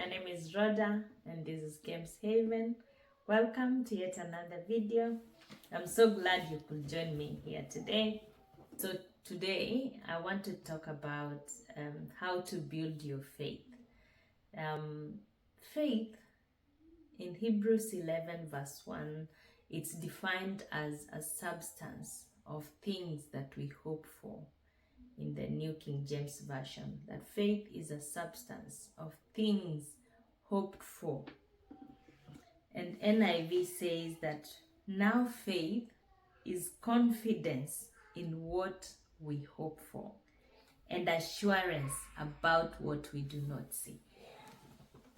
name is Rhoda and this is Games Haven. Welcome to yet another video. I'm so glad you could join me here today. So today I want to talk about how to build your faith. Faith in Hebrews 11 verse 1, it's defined as a substance of things that we hope for. In the New King James Version, that faith is a substance of things hoped for. And NIV says that now faith is confidence in what we hope for and assurance about what we do not see.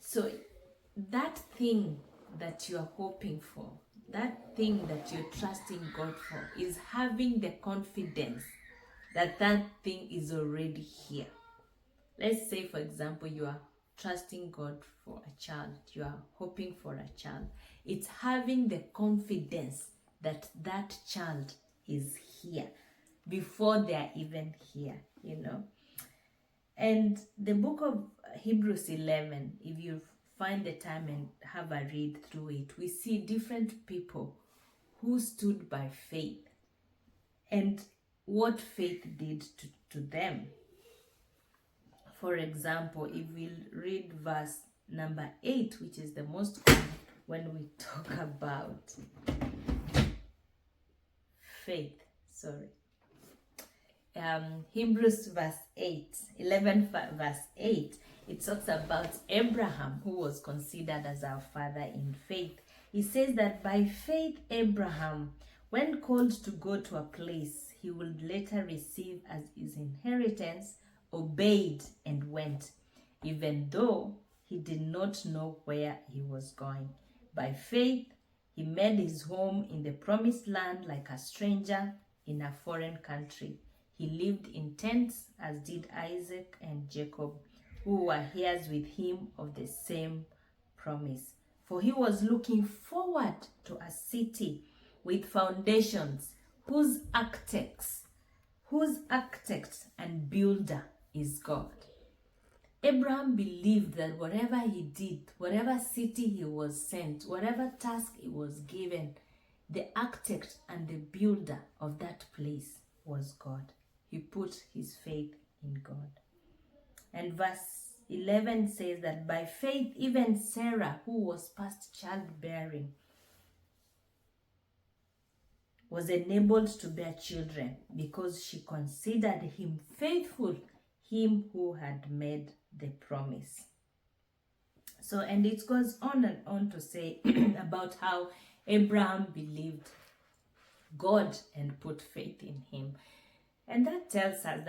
So that thing that you are hoping for, that thing that you're trusting God for, is having the confidence that that thing is already here. Let's say, for example, you are trusting God for a child, you are hoping for a child. It's having the confidence that that child is here before they are even here, And the book of Hebrews 11, if you find the time and have a read through it, we see different people who stood by faith and what faith did to them. For example, if we read verse number 8, which is the most common when we talk about faith, Hebrews verse 8, 11 verse 8, it talks about Abraham, who was considered as our father in faith. He says that by faith Abraham, when called to go to a place he would later receive as his inheritance, obeyed and went, even though he did not know where he was going. By faith, he made his home in the promised land like a stranger in a foreign country. He lived in tents, as did Isaac and Jacob, who were heirs with him of the same promise. For he was looking forward to a city with foundations, whose architect and builder is God. Abraham believed that whatever he did, whatever city he was sent, whatever task he was given, the architect and the builder of that place was God. He put his faith in God. And verse 11 says that by faith, even Sarah, who was past childbearing, was enabled to bear children because she considered him faithful, him who had made the promise. So, and it goes on and on to say about how Abraham believed God and put faith in him. And that tells us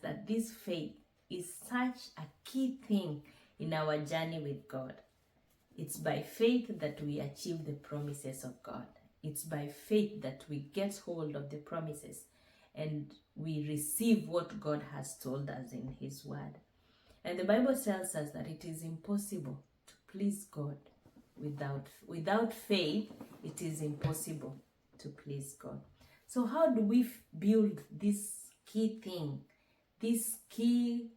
that this faith is such a key thing in our journey with God. It's by faith that we achieve the promises of God. It's by faith that we get hold of the promises and we receive what God has told us in his word. And the Bible tells us that it is impossible to please God without faith. It is impossible to please God. So how do we build this key thing, this key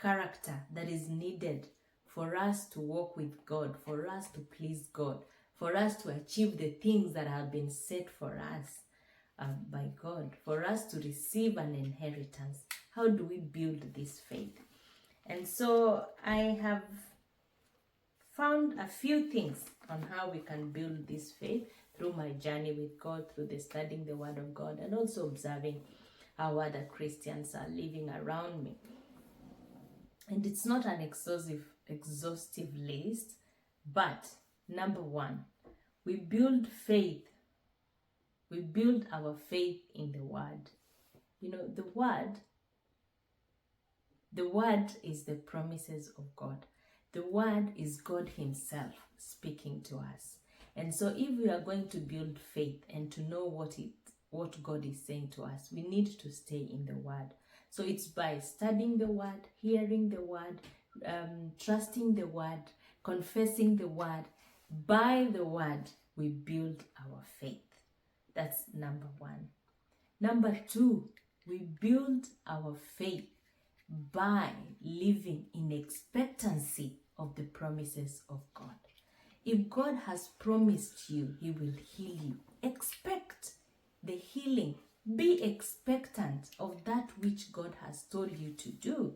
character that is needed for us to walk with God, for us to please God, for us to achieve the things that have been set for us by God, for us to receive an inheritance? How do we build this faith? And so I have found a few things on how we can build this faith through my journey with God, through the studying the Word of God, and also observing how other Christians are living around me. And it's not an exhaustive list, but number one, we build faith. We build our faith in the Word. The Word is the promises of God. The Word is God himself speaking to us. And so if we are going to build faith and to know what God is saying to us, we need to stay in the Word. So it's by studying the Word, hearing the Word, trusting the Word, confessing the Word. By the Word, we build our faith. That's number one. Number two, we build our faith by living in expectancy of the promises of God. If God has promised you, He will heal you. Expect the healing. Be expectant of that which God has told you to do.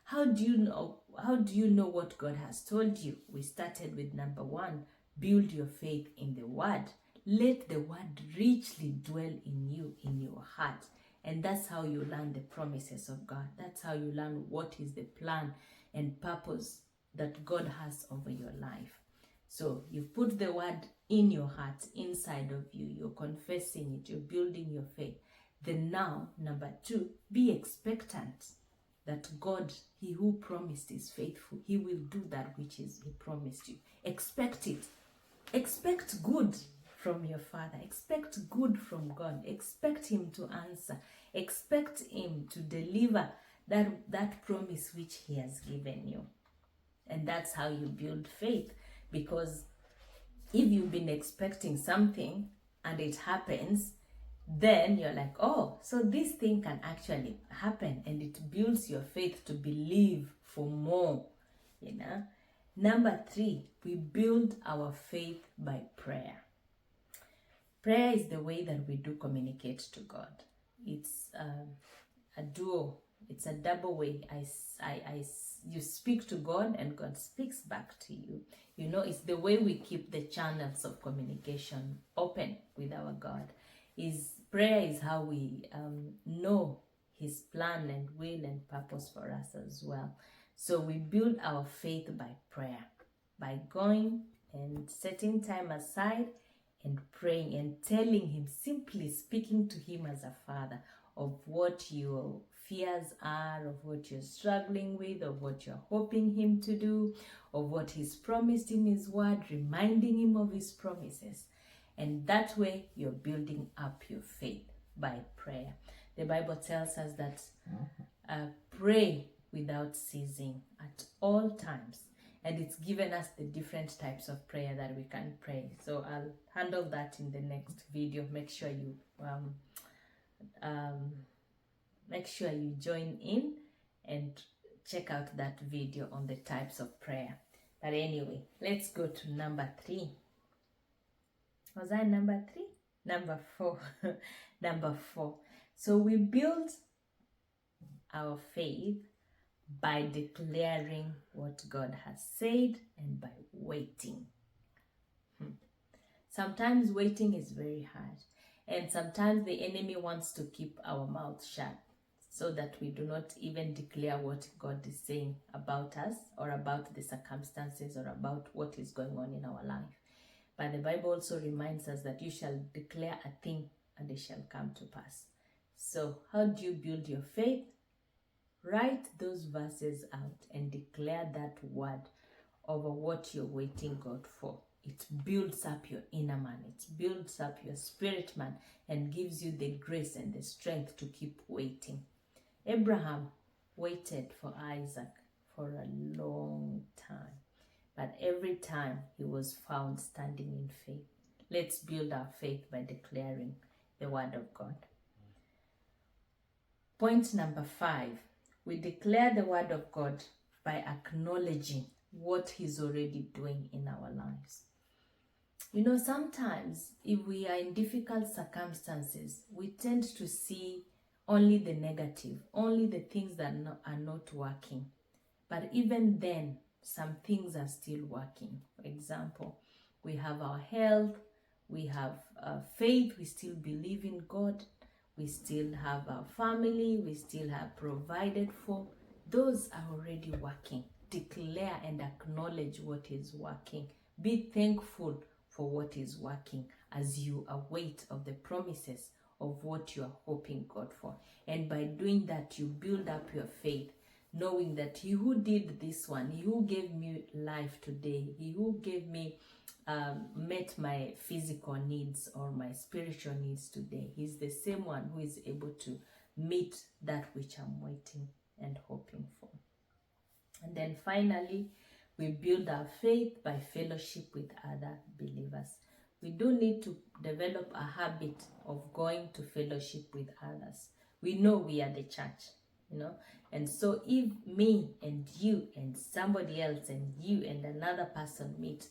How do you know what God has told you? We started with number 1, build your faith in the word. Let the word richly dwell in you, in your heart. And that's how you learn the promises of God. That's how you learn what is the plan and purpose that God has over your life. So you've put the word in your heart, inside of you. You're confessing it. You're building your faith. Then now, number 2, be expectant that God, He who promised, is faithful. He will do that which He promised you. Expect it. Expect good from your Father. Expect good from God. Expect Him to answer. Expect Him to deliver that promise which He has given you. And that's how you build faith. Because if you've been expecting something and it happens, then you're like, oh, so this thing can actually happen, and it builds your faith to believe for more, you know. Number 3, we build our faith by prayer. Prayer is the way that we do communicate to God. It's a duo. It's a double way. You speak to God and God speaks back to you. You know, it's the way we keep the channels of communication open with our God. Prayer is how we know His plan and will and purpose for us as well. So we build our faith by prayer, by going and setting time aside and praying and telling Him, simply speaking to Him as a Father of what your fears are, of what you're struggling with, of what you're hoping Him to do, of what He's promised in His word, reminding Him of His promises. And that way you're building up your faith by prayer. The Bible tells us that pray without ceasing at all times. And it's given us the different types of prayer that we can pray. So I'll handle that in the next video. Make sure you join in and check out that video on the types of prayer. But anyway, let's go to number 3. Was I number 3? Number 4. Number 4. So we build our faith by declaring what God has said and by waiting. Sometimes waiting is very hard. And sometimes the enemy wants to keep our mouth shut so that we do not even declare what God is saying about us or about the circumstances or about what is going on in our life. But the Bible also reminds us that you shall declare a thing and it shall come to pass. So how do you build your faith? Write those verses out and declare that word over what you're waiting God for. It builds up your inner man. It builds up your spirit man and gives you the grace and the strength to keep waiting. Abraham waited for Isaac for a long time. But every time he was found standing in faith. Let's build our faith by declaring the word of God. Point number 5. We declare the word of God by acknowledging what He's already doing in our lives. You know, sometimes if we are in difficult circumstances, we tend to see only the negative, only the things that are not working. But even then, some things are still working. For example, we have our health, we have faith, we still believe in God, we still have our family, we still have provided for. Those are already working. Declare and acknowledge what is working. Be thankful for what is working as you await of the promises of what you are hoping God for. And by doing that, you build up your faith, knowing that He who did this one, He who gave me life today, He who gave me, met my physical needs or my spiritual needs today, He's the same one who is able to meet that which I'm waiting and hoping for. And then finally, we build our faith by fellowship with other believers. We do need to develop a habit of going to fellowship with others. We know we are the church. you know. And so if me and you and somebody else and you and another person meet,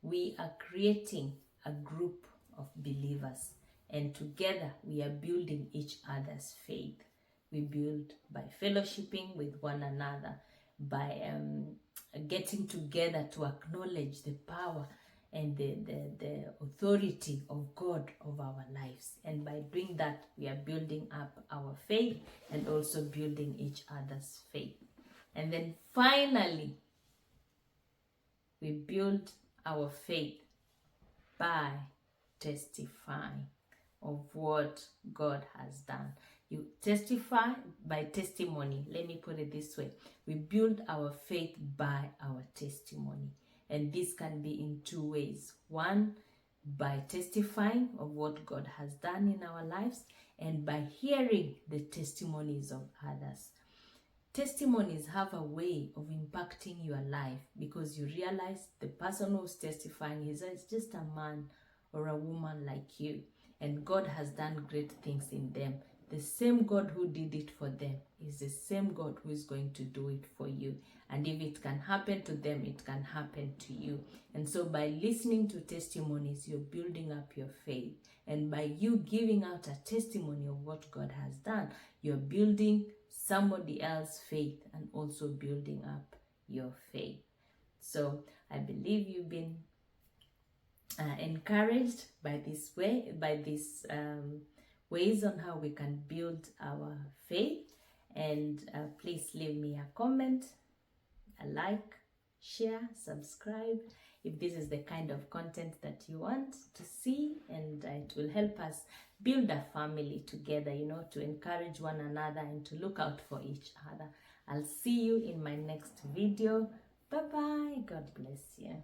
we are creating a group of believers, and together we are building each other's faith. We build by fellowshipping with one another, by getting together to acknowledge the power and the authority of God over our lives. And by doing that, we are building up our faith and also building each other's faith. And then finally, we build our faith by testifying of what God has done. You testify by testimony. Let me put it this way. We build our faith by our testimony. And this can be in two ways. One, by testifying of what God has done in our lives, and by hearing the testimonies of others. Testimonies have a way of impacting your life because you realize the person who's testifying is just a man or a woman like you, and God has done great things in them. The same God who did it for them is the same God who is going to do it for you. And if it can happen to them, it can happen to you. And so by listening to testimonies, you're building up your faith. And by you giving out a testimony of what God has done, you're building somebody else's faith and also building up your faith. So I believe you've been encouraged by this ways on how we can build our faith. And please leave me a comment, a like, share, subscribe if this is the kind of content that you want to see, and it will help us build a family together, you know, to encourage one another and to look out for each other. I'll see you in my next video. Bye bye. God bless you.